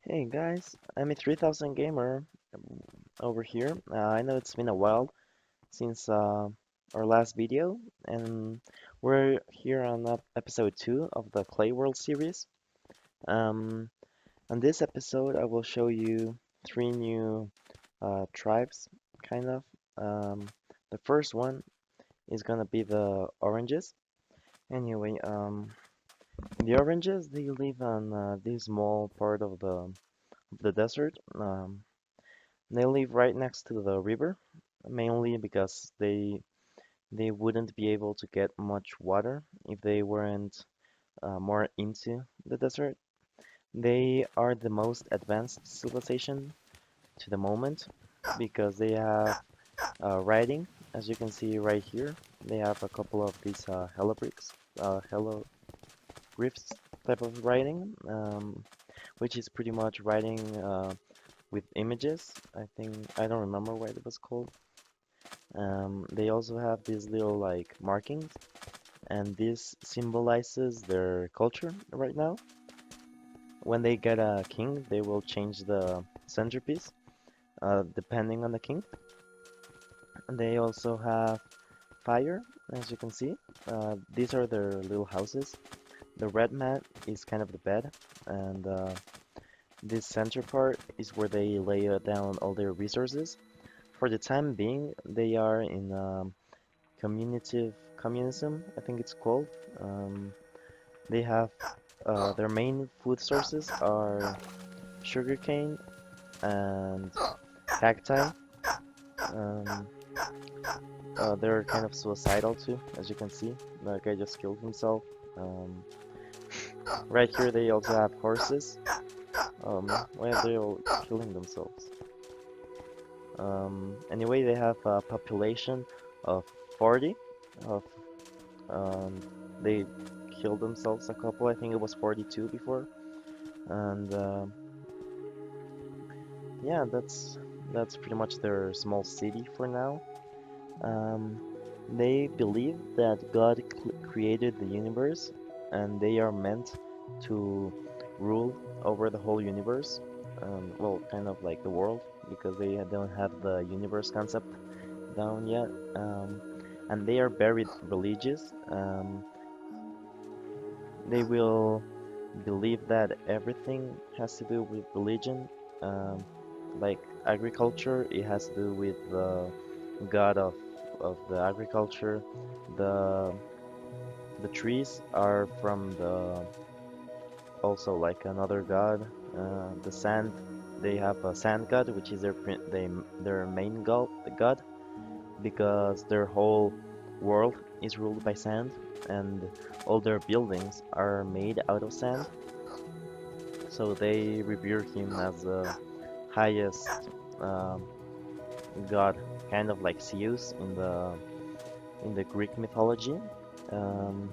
Hey guys, I'm a 3000 gamer over here. I know it's been a while since our last video, and we're here on episode 2 of the Clay World series. Um, on this episode, I will show you three new tribes, kind of. Um, the first one is gonna be the oranges. Anyway, the oranges they live on this small part of the desert. They live right next to the river, mainly because they wouldn't be able to get much water if they weren't more into the desert. They are the most advanced civilization to the moment because they have writing, as you can see right here. They have a couple of these hieroglyphs type of writing, which is pretty much writing with images. I don't remember what it was called. They also have these little like markings, and this symbolizes their culture right now. When they get a king, they will change the centerpiece depending on the king. And they also have fire, as you can see. These are their little houses. The red mat is kind of the bed, and this center part is where they lay down all their resources. For the time being, they are in communism, I think it's called. Um, they have their main food sources are sugarcane and cacti. Um, they're kind of suicidal too, as you can see. The guy just killed himself. Um, right here, they also have horses. Why are they all killing themselves? Anyway, they have a population of 40. Of um, they killed themselves a couple. I think it was 42 before. And yeah, that's pretty much their small city for now. Um, they believe that God created the universe, and they are meant to rule over the whole universe. Well, kind of like the world, because they don't have the universe concept down yet. And they are very religious. They will believe that everything has to do with religion. Um, like agriculture, it has to do with the god of the agriculture. The the trees are from the also like another god. The sand, they have a sand god, which is their main god, because their whole world is ruled by sand, and all their buildings are made out of sand. So they revere him as the highest um, god, kind of like Zeus in the Greek mythology. Um,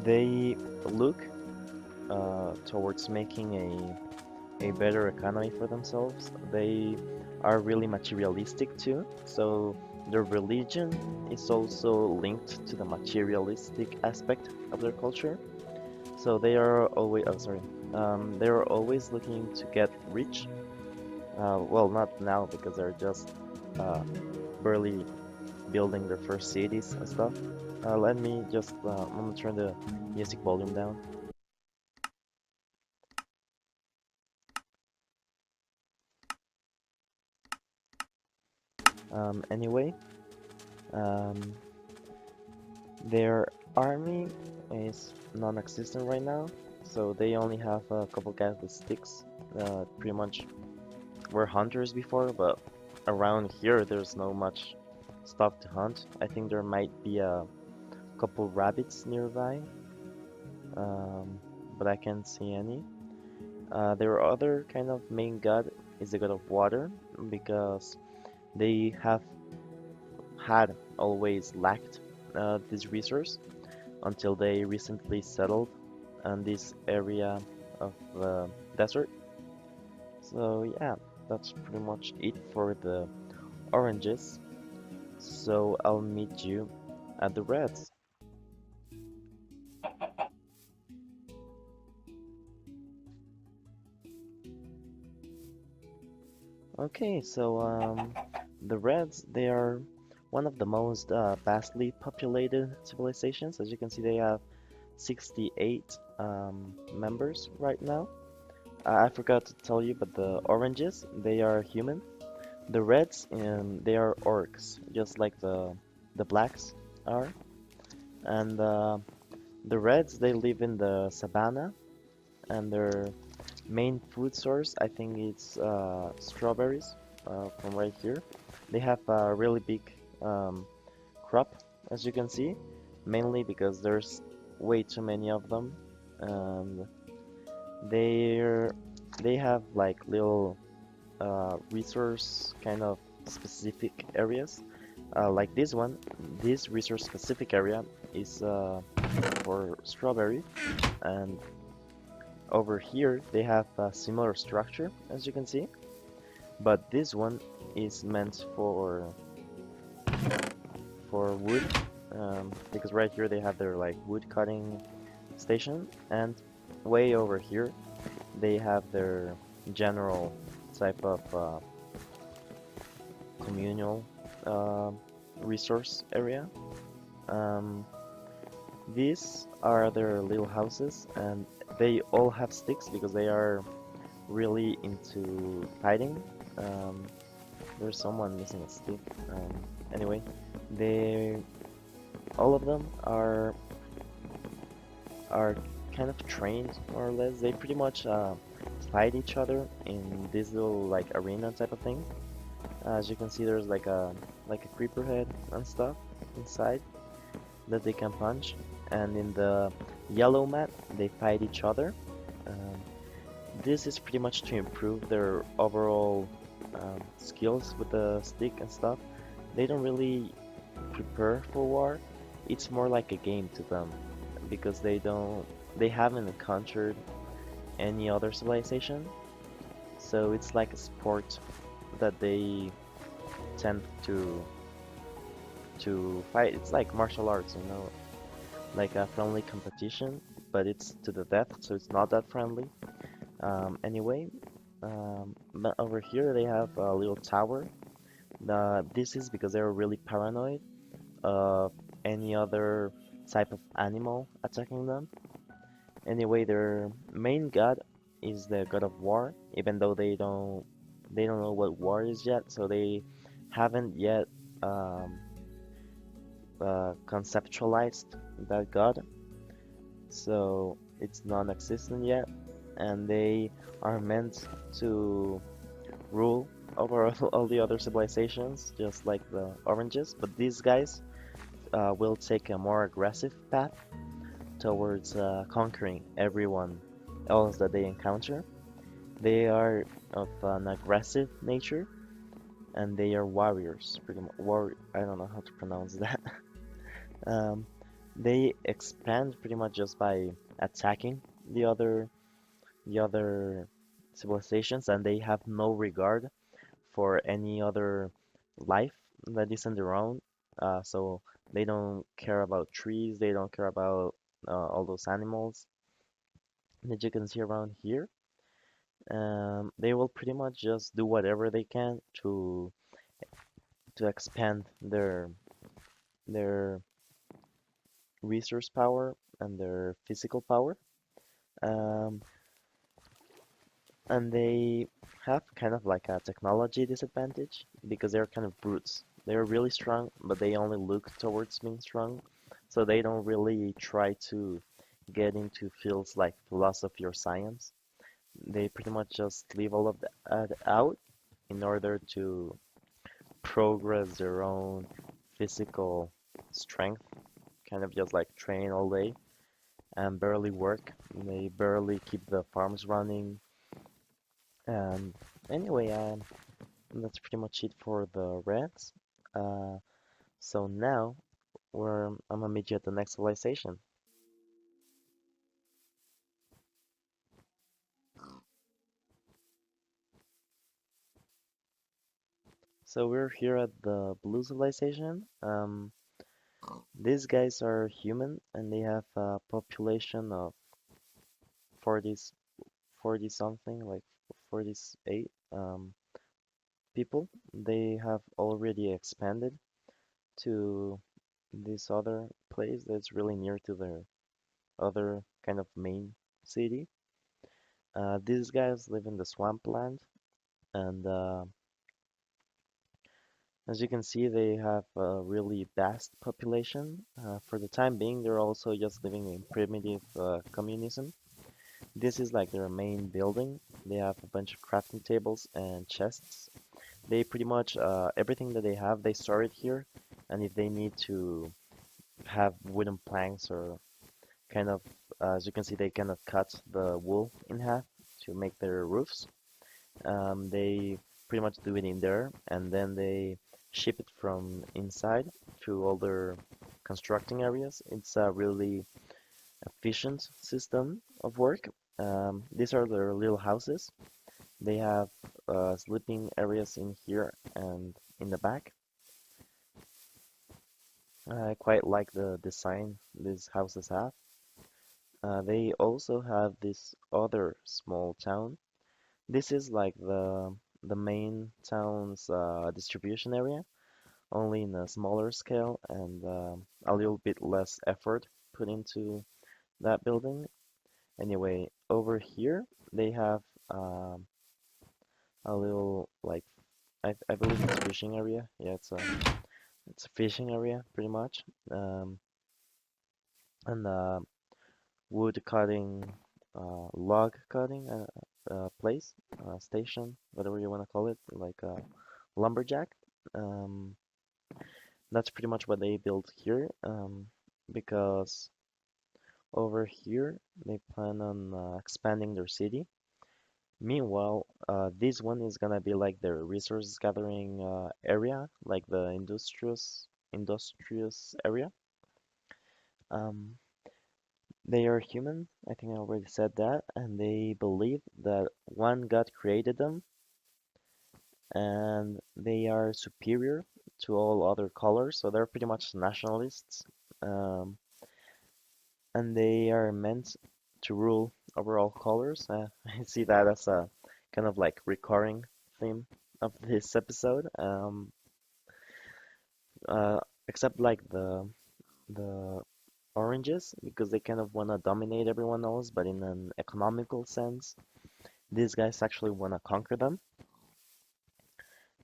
they look towards making a better economy for themselves. They are really materialistic too, so their religion is also linked to the materialistic aspect of their culture. So they are always, oh sorry, they are always looking to get rich. Well, not now because they're just uh, barely building their first cities and stuff. Let me just, I'm gonna turn the music volume down. Anyway, um, their army is non-existent right now, so they only have a couple guys with sticks. Pretty much were hunters before, but around here there's no much stuff to hunt. I think there might be a couple rabbits nearby, um, but I can't see any. Their other kind of main god is the god of water, because they have had always lacked this resource until they recently settled on this area of the desert. So yeah, that's pretty much it for the oranges. So I'll meet you at the reds. Okay, so the Reds, they are one of the most vastly populated civilizations. As you can see, they have 68 members right now. I forgot to tell you, but the oranges, they are human. The reds, they are orcs, just like the blacks are. And the reds, they live in the savannah, and their main food source, I think it's strawberries from right here. They have a really big um, crop, as you can see, mainly because there's way too many of them, and they're they have like little resource kind of specific areas. Like this one, this resource specific area is for strawberry, and over here they have a similar structure, as you can see, but this one is meant for wood, because right here they have their like wood cutting station, and way over here they have their general type of communal uh, resource area. Um, these are their little houses, and they all have sticks because they are really into fighting. Um, there's someone missing a stick. Anyway, they all of them are kind of trained more or less. They pretty much fight each other in this little like arena type of thing. As you can see, there's like a creeper head and stuff inside that they can punch. And in the yellow mat, they fight each other. Um, this is pretty much to improve their overall skills with the stick and stuff. They don't really prepare for war. It's more like a game to them because they haven't encountered any other civilization. So it's like a sport that they tend to fight. It's like martial arts, like a friendly competition, but it's to the death, so it's not that friendly. Anyway, but over here they have a little tower. This is because they're really paranoid of any other type of animal attacking them. Anyway, their main god is the god of war, even though they don't know what war is yet, so they haven't yet um, conceptualized that god, so it's non-existent yet, and they are meant to rule over all the other civilizations, just like the oranges. But these guys will take a more aggressive path towards conquering everyone else that they encounter. They are of an aggressive nature, and they are warriors. Pretty much, I don't know how to pronounce that. Um, they expand pretty much just by attacking the other the other civilizations, and they have no regard for any other life that isn't their own. So they don't care about trees, they don't care about all those animals that you can see around here. They will pretty much just do whatever they can to expand their resource power and their physical power. Um, and they have kind of like a technology disadvantage because they're kind of brutes. They're really strong, but they only look towards being strong, so they don't really try to get into fields like philosophy or science. They pretty much just leave all of that out in order to progress their own physical strength, kind of just like train all day and barely work. They barely keep the farms running. Um, anyway, that's pretty much it for the Reds. Uh, so now I'm gonna meet you at the next civilization. So we're here at the Blue civilization. These guys are human and they have a population of 40, 40 something, like 48. people. They have already expanded to this other place that's really near to their other kind of main city. These guys live in the swampland, and as you can see, they have a really vast population. For the time being, they're also just living in primitive communism. This is like their main building. They have a bunch of crafting tables and chests. They pretty much everything that they have, they store it here. And if they need to have wooden planks or kind of, as you can see, they kind of cut the wool in half to make their roofs. They pretty much do it in there, and then they ship it from inside to all their constructing areas. It's a really efficient system of work. These are their little houses. They have sleeping areas in here and in the back. I quite like the design these houses have. They also have this other small town. This is like the main town's distribution area, only in a smaller scale and a little bit less effort put into that building. Anyway, over here they have a little like I believe it's fishing area. Yeah, it's a fishing area pretty much. Um, and wood cutting, log cutting place, station, whatever you want to call it, like a lumberjack. Um, that's pretty much what they built here. Because over here they plan on expanding their city. Meanwhile, this one is gonna be like their resource gathering area, like the industrious area. Um, they are human. I think I already said that, and they believe that one God created them, and they are superior to all other colors. So they're pretty much nationalists, um, and they are meant to rule over all colors. I see that as a kind of like recurring theme of this episode. Uh, except like the oranges, because they kind of want to dominate everyone else, but in an economical sense. These guys actually want to conquer them.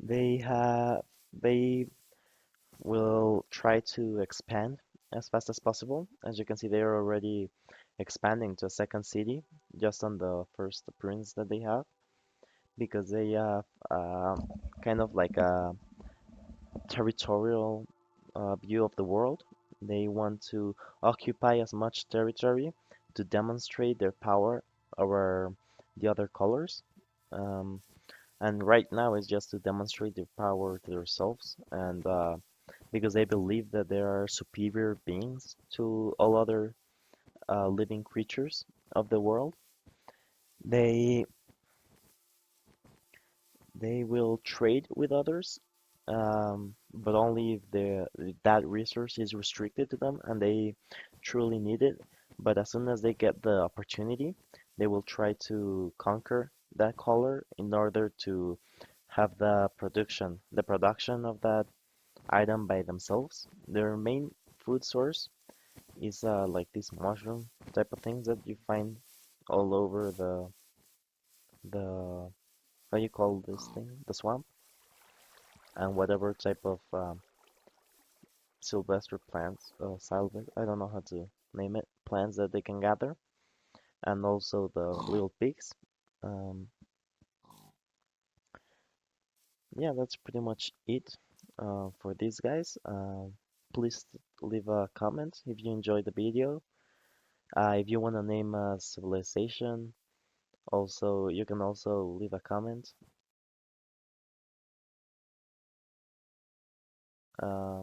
They will try to expand as fast as possible. As you can see, they are already expanding to a second city just on the first appearance that they have, because they have kind of like a territorial view of the world. They want to occupy as much territory to demonstrate their power over the other colors. Um, and right now it's just to demonstrate their power to themselves, and because they believe that they are superior beings to all other living creatures of the world. They they will trade with others, but only if that resource is restricted to them and they truly need it. But as soon as they get the opportunity, they will try to conquer that color in order to have the production of that item by themselves. Their main food source is like these mushroom type of things that you find all over the how you call this thing? The swamp, and whatever type of sylvester plants, I don't know how to name it, plants that they can gather, and also the little pigs. Um, yeah, that's pretty much it for these guys. Please leave a comment if you enjoyed the video. If you want to name a civilization, also you can also leave a comment. Uh,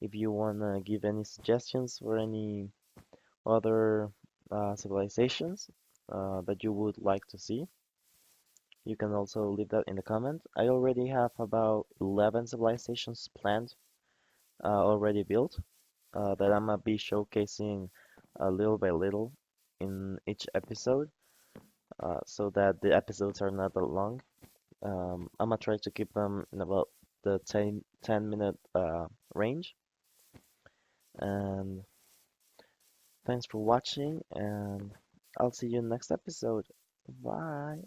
if you want to give any suggestions for any other civilizations that you would like to see, you can also leave that in the comment. I already have about 11 civilizations planned, already built, that I'm gonna be showcasing little by little in each episode, so that the episodes are not that long. I'm gonna try to keep them in about the 10 minute range. And thanks for watching, and I'll see you in the next episode. Bye.